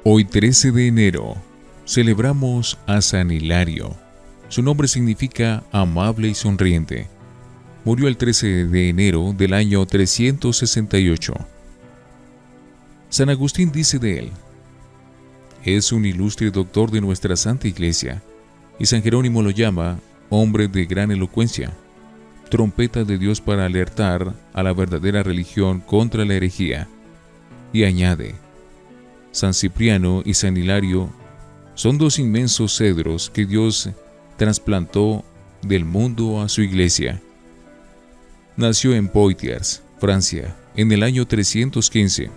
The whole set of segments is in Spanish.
Hoy 13 de enero celebramos a San Hilario. Su nombre significa amable y sonriente. Murió el 13 de enero del año 368. San Agustín dice de él: es un ilustre doctor de nuestra Santa Iglesia, y San Jerónimo lo llama hombre de gran elocuencia, trompeta de Dios para alertar a la verdadera religión contra la herejía. Y añade: San Cipriano y San Hilario son dos inmensos cedros que Dios trasplantó del mundo a su iglesia. Nació en Poitiers, Francia, en el año 315,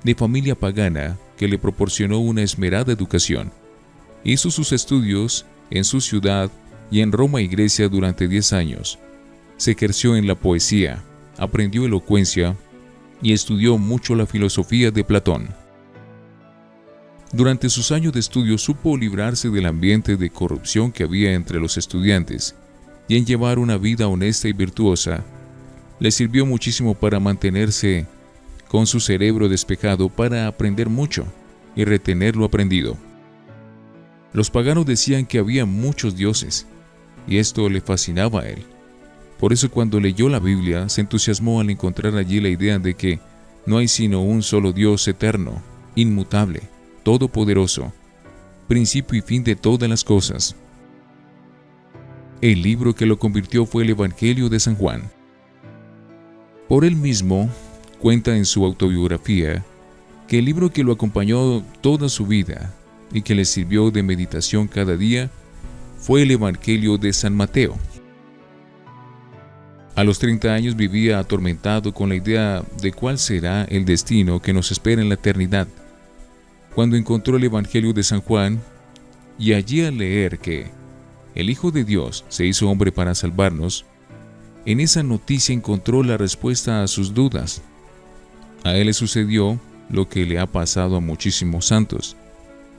de familia pagana que le proporcionó una esmerada educación. Hizo sus estudios en su ciudad y en Roma y Grecia durante 10 años. Se ejerció en la poesía, aprendió elocuencia y estudió mucho la filosofía de Platón. Durante sus años de estudio supo librarse del ambiente de corrupción que había entre los estudiantes y en llevar una vida honesta y virtuosa. Le sirvió muchísimo para mantenerse con su cerebro despejado, para aprender mucho y retener lo aprendido. Los paganos decían que había muchos dioses, y esto le fascinaba a él. Por eso cuando leyó la Biblia se entusiasmó al encontrar allí la idea de que no hay sino un solo Dios eterno, inmutable, todopoderoso, principio y fin de todas las cosas. El libro que lo convirtió fue el Evangelio de San Juan. Por él mismo cuenta en su autobiografía que el libro que lo acompañó toda su vida y que le sirvió de meditación cada día fue el Evangelio de San Mateo. A los 30 años vivía atormentado con la idea de cuál será el destino que nos espera en la eternidad, cuando encontró el Evangelio de San Juan, y allí al leer que el Hijo de Dios se hizo hombre para salvarnos, en esa noticia encontró la respuesta a sus dudas. A él le sucedió lo que le ha pasado a muchísimos santos,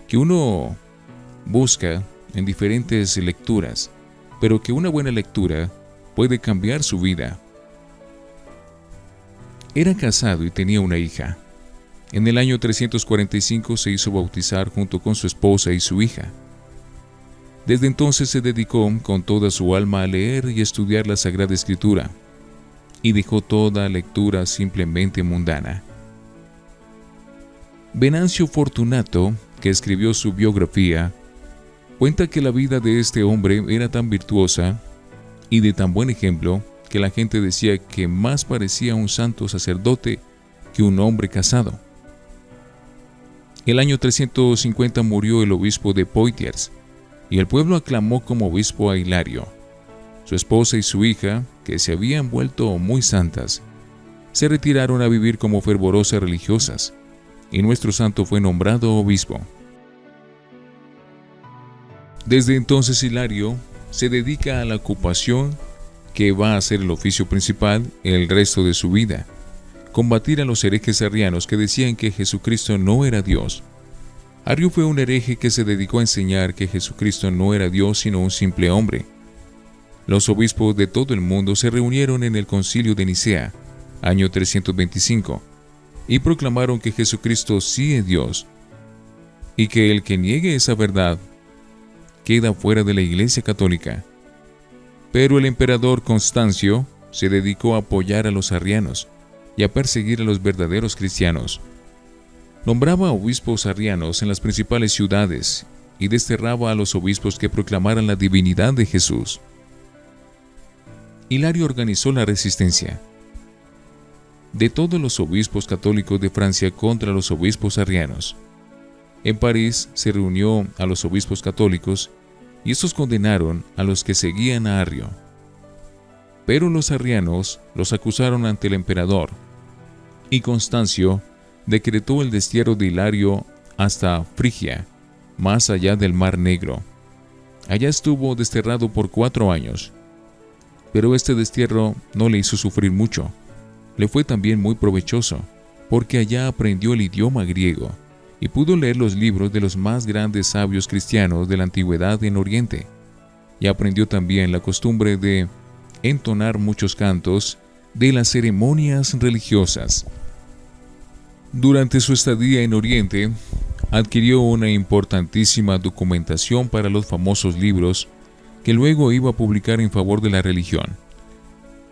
que uno busca en diferentes lecturas, pero que una buena lectura puede cambiar su vida. Era casado y tenía una hija. En el año 345 se hizo bautizar junto con su esposa y su hija. Desde entonces se dedicó con toda su alma a leer y estudiar la Sagrada Escritura, y dejó toda lectura simplemente mundana. Venancio Fortunato, que escribió su biografía, cuenta que la vida de este hombre era tan virtuosa y de tan buen ejemplo que la gente decía que más parecía un santo sacerdote que un hombre casado. El año 350 murió el obispo de Poitiers, y el pueblo aclamó como obispo a Hilario. Su esposa y su hija, que se habían vuelto muy santas, se retiraron a vivir como fervorosas religiosas, y nuestro santo fue nombrado obispo. Desde entonces Hilario se dedica a la ocupación que va a ser el oficio principal el resto de su vida: combatir a los herejes arrianos que decían que Jesucristo no era Dios. Arrio fue un hereje que se dedicó a enseñar que Jesucristo no era Dios sino un simple hombre. Los obispos de todo el mundo se reunieron en el Concilio de Nicea, año 325, y proclamaron que Jesucristo sí es Dios, y que el que niegue esa verdad queda fuera de la Iglesia Católica. Pero el emperador Constancio se dedicó a apoyar a los arrianos y a perseguir a los verdaderos cristianos. Nombraba obispos arrianos en las principales ciudades y desterraba a los obispos que proclamaran la divinidad de Jesús. Hilario organizó la resistencia de todos los obispos católicos de Francia contra los obispos arrianos. En París se reunió a los obispos católicos y estos condenaron a los que seguían a Arrio. Pero los arrianos los acusaron ante el emperador, y Constancio decretó el destierro de Hilario hasta Frigia, más allá del Mar Negro. Allá estuvo desterrado por 4 años. Pero este destierro no le hizo sufrir mucho. Le fue también muy provechoso, porque allá aprendió el idioma griego y pudo leer los libros de los más grandes sabios cristianos de la antigüedad en Oriente, y aprendió también la costumbre de entonar muchos cantos de las ceremonias religiosas. Durante su estadía en Oriente, adquirió una importantísima documentación para los famosos libros que luego iba a publicar en favor de la religión.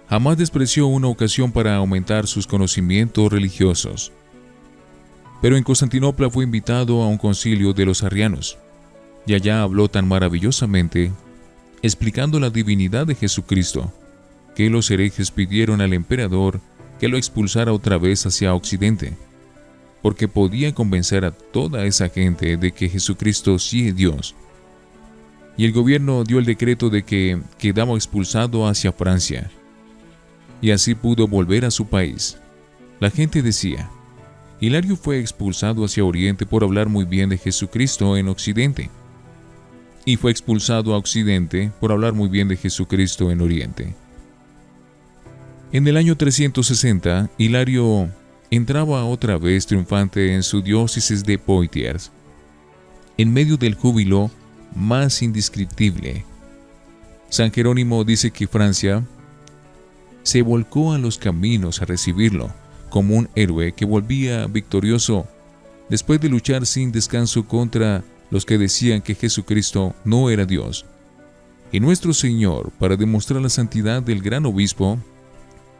Jamás despreció una ocasión para aumentar sus conocimientos religiosos. Pero en Constantinopla fue invitado a un concilio de los arrianos, y allá habló tan maravillosamente, explicando la divinidad de Jesucristo, que los herejes pidieron al emperador que lo expulsara otra vez hacia Occidente, porque podía convencer a toda esa gente de que Jesucristo sí es Dios. Y el gobierno dio el decreto de que quedaba expulsado hacia Francia, y así pudo volver a su país. La gente decía: Hilario fue expulsado hacia Oriente por hablar muy bien de Jesucristo en Occidente, y fue expulsado a Occidente por hablar muy bien de Jesucristo en Oriente. En el año 360, Hilario entraba otra vez triunfante en su diócesis de Poitiers, en medio del júbilo más indescriptible. San Jerónimo dice que Francia se volcó a los caminos a recibirlo como un héroe que volvía victorioso después de luchar sin descanso contra los que decían que Jesucristo no era Dios. Y nuestro Señor, para demostrar la santidad del gran obispo,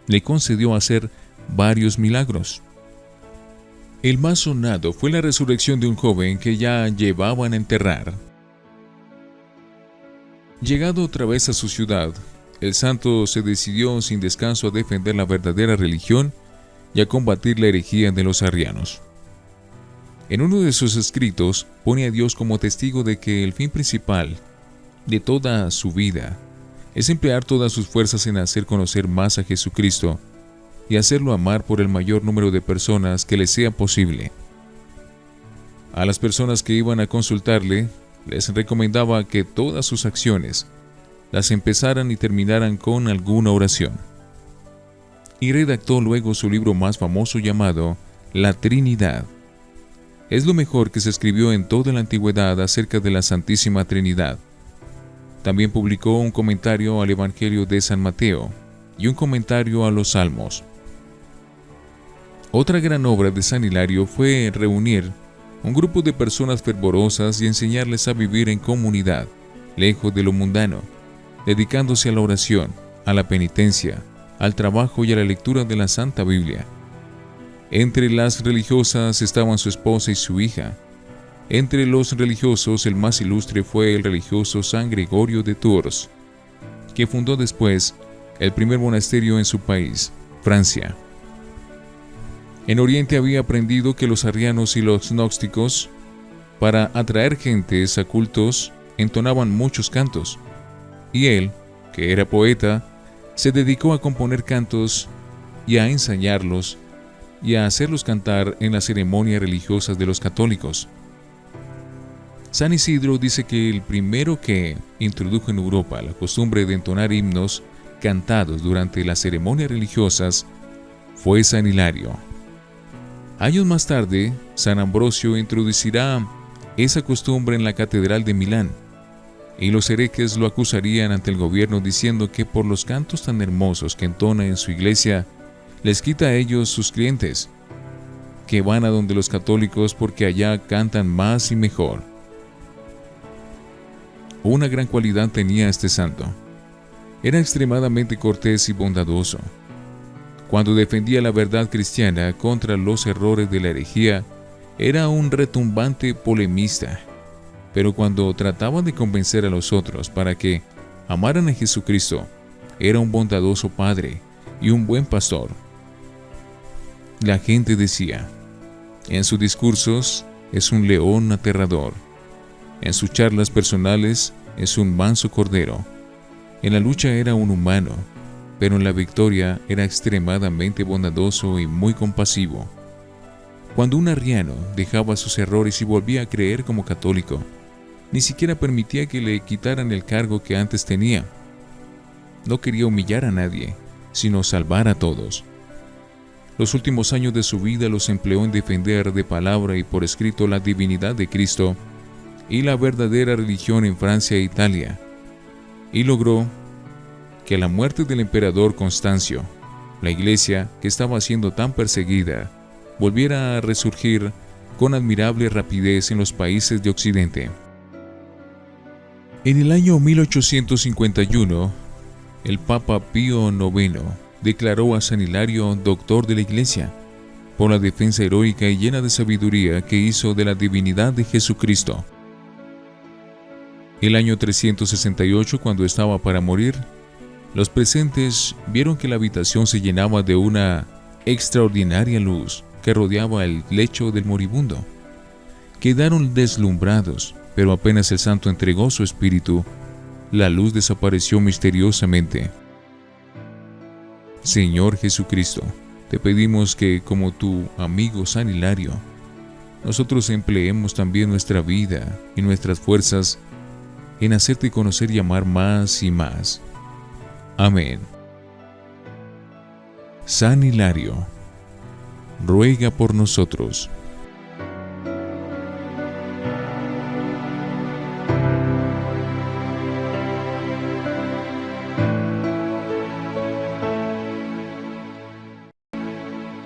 le concedió hacer varios milagros. El más sonado fue la resurrección de un joven que ya llevaban a enterrar. Llegado otra vez a su ciudad, el santo se decidió sin descanso a defender la verdadera religión y a combatir la herejía de los arrianos. En uno de sus escritos pone a Dios como testigo de que el fin principal de toda su vida es emplear todas sus fuerzas en hacer conocer más a Jesucristo y hacerlo amar por el mayor número de personas que le sea posible. A las personas que iban a consultarle, les recomendaba que todas sus acciones las empezaran y terminaran con alguna oración. Y redactó luego su libro más famoso llamado La Trinidad. Es lo mejor que se escribió en toda la antigüedad acerca de la Santísima Trinidad. También publicó un comentario al Evangelio de San Mateo y un comentario a los Salmos. Otra gran obra de San Hilario fue reunir un grupo de personas fervorosas y enseñarles a vivir en comunidad, lejos de lo mundano, dedicándose a la oración, a la penitencia, al trabajo y a la lectura de la Santa Biblia. Entre las religiosas estaban su esposa y su hija. Entre los religiosos, el más ilustre fue el religioso San Gregorio de Tours, que fundó después el primer monasterio en su país, Francia. En Oriente había aprendido que los arrianos y los gnósticos, para atraer gentes a cultos, entonaban muchos cantos, y él, que era poeta, se dedicó a componer cantos y a ensayarlos y a hacerlos cantar en las ceremonias religiosas de los católicos. San Isidro dice que el primero que introdujo en Europa la costumbre de entonar himnos cantados durante las ceremonias religiosas fue San Hilario. Años más tarde, San Ambrosio introducirá esa costumbre en la Catedral de Milán, y los herejes lo acusarían ante el gobierno diciendo que por los cantos tan hermosos que entona en su iglesia, les quita a ellos sus clientes, que van a donde los católicos porque allá cantan más y mejor. Una gran cualidad tenía este santo. Era extremadamente cortés y bondadoso. Cuando defendía la verdad cristiana contra los errores de la herejía, era un retumbante polemista. Pero cuando trataba de convencer a los otros para que amaran a Jesucristo, era un bondadoso padre y un buen pastor. La gente decía: en sus discursos es un león aterrador, en sus charlas personales es un manso cordero, en la lucha era un humano, pero en la victoria era extremadamente bondadoso y muy compasivo. Cuando un arriano dejaba sus errores y volvía a creer como católico, ni siquiera permitía que le quitaran el cargo que antes tenía. No quería humillar a nadie, sino salvar a todos. Los últimos años de su vida los empleó en defender de palabra y por escrito la divinidad de Cristo y la verdadera religión en Francia e Italia, y logró que a la muerte del emperador Constancio, la iglesia, que estaba siendo tan perseguida, volviera a resurgir con admirable rapidez en los países de Occidente. En el año 1851, el Papa Pío IX declaró a San Hilario doctor de la Iglesia por la defensa heroica y llena de sabiduría que hizo de la divinidad de Jesucristo. El año 368, cuando estaba para morir, los presentes vieron que la habitación se llenaba de una extraordinaria luz que rodeaba el lecho del moribundo. Quedaron deslumbrados, pero apenas el santo entregó su espíritu, la luz desapareció misteriosamente. Señor Jesucristo, te pedimos que, como tu amigo San Hilario, nosotros empleemos también nuestra vida y nuestras fuerzas en hacerte conocer y amar más y más. Amén. San Hilario, ruega por nosotros.